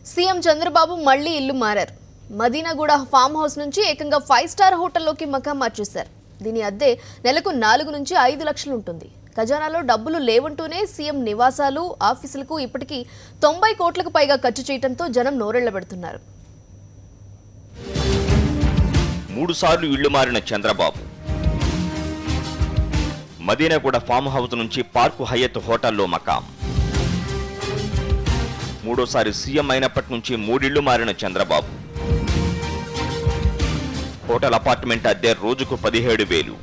CM Chandrababu మళ్లీ ఇల్లు మారారు. మదీనాగూడ ఫామ్ హౌస్ నుంచి ఏకంగా 5 స్టార్ హోటల్లోకి మకాం మార్చేశారు. దీని అద్దె నెలకు 4 నుంచి 5 లక్షలు ఉంటుంది. ఖజానాలో డబ్బులు లేవంటూనే సీఎం నివాసాలు, ఆఫీసులకు ఇప్పటికీ 90 కోట్లకు పైగా ఖర్చు చేయడంతో జనం నోరెళ్లబెడుతున్నారు. 3 సార్లు ఇళ్లు మారిన చంద్రబాబు మదీనాగూడ ఫామ్ హౌస్ నుంచి పార్కు హయత్ హోటల్లో మకాం. మూడోసారి సీఎం అయినప్పటి నుంచి 3 ఇళ్లు మారిన చంద్రబాబు. హోటల్ అపార్ట్మెంట్ అద్దె రోజుకు 17,000.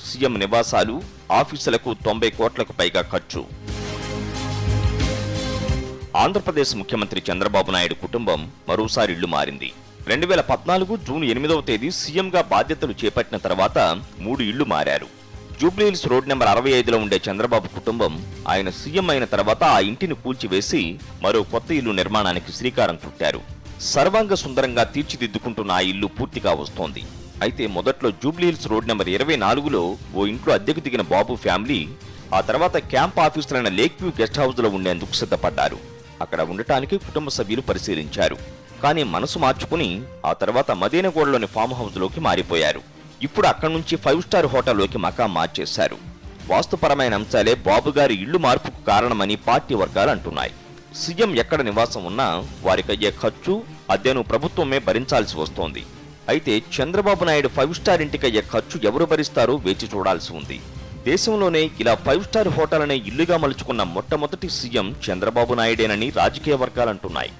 సీఎం నివాసాలు, ఆఫీసులకు 90 కోట్లకు పైగా ఖర్చు. ఆంధ్రప్రదేశ్ ముఖ్యమంత్రి చంద్రబాబు నాయుడు కుటుంబం మరోసారి ఇళ్లు మారింది. 2014 జూన్ 8వ తేదీ సీఎంగా బాధ్యతలు చేపట్టిన తర్వాత 3 ఇళ్లు మారారు. జూబ్లీహిల్స్ రోడ్ నెంబర్ 65లో ఉండే చంద్రబాబు కుటుంబం ఆయన సీఎం అయిన తర్వాత ఆ ఇంటిని కూల్చివేసి మరో కొత్త ఇల్లు నిర్మాణానికి శ్రీకారం చుట్టారు. సర్వాంగ సుందరంగా తీర్చిదిద్దుకుంటున్న ఆ ఇల్లు పూర్తిగా వస్తోంది. అయితే మొదట్లో జూబ్లీహిల్స్ రోడ్ నెంబర్ 24లో ఓ ఇంట్లో అద్దెకు దిగిన బాబు ఫ్యామిలీ ఆ తర్వాత క్యాంప్ ఆఫీసులైన లేక్ వ్యూ గెస్ట్ హౌస్ లో ఉండేందుకు సిద్ధపడ్డారు. అక్కడ ఉండటానికి కుటుంబ సభ్యులు పరిశీలించారు. కానీ మనసు మార్చుకుని ఆ తర్వాత మదీనాగూడలోని ఫామ్ హౌస్ లోకి మారిపోయారు. ఇప్పుడు అక్కడి నుంచి 5 స్టార్ హోటల్లోకి మకాం మార్చేశారు. వాస్తుపరమైన అంశాలే బాబుగారి ఇళ్లు మార్పుకు కారణమని పార్టీ వర్గాలు అంటున్నాయి. సీఎం ఎక్కడ నివాసం ఉన్నా వారికయ్యే ఖర్చు, అద్దెను ప్రభుత్వమే భరించాల్సి వస్తోంది. అయితే చంద్రబాబు నాయుడు 5 స్టార్ ఇంటికయ్యే ఖర్చు ఎవరు భరిస్తారో వేచి చూడాల్సి ఉంది. దేశంలోనే ఇలా 5 స్టార్ హోటల్ అనే ఇల్లుగా మలుచుకున్న మొట్టమొదటి సీఎం చంద్రబాబు నాయుడేనని రాజకీయ వర్గాలంటున్నాయి.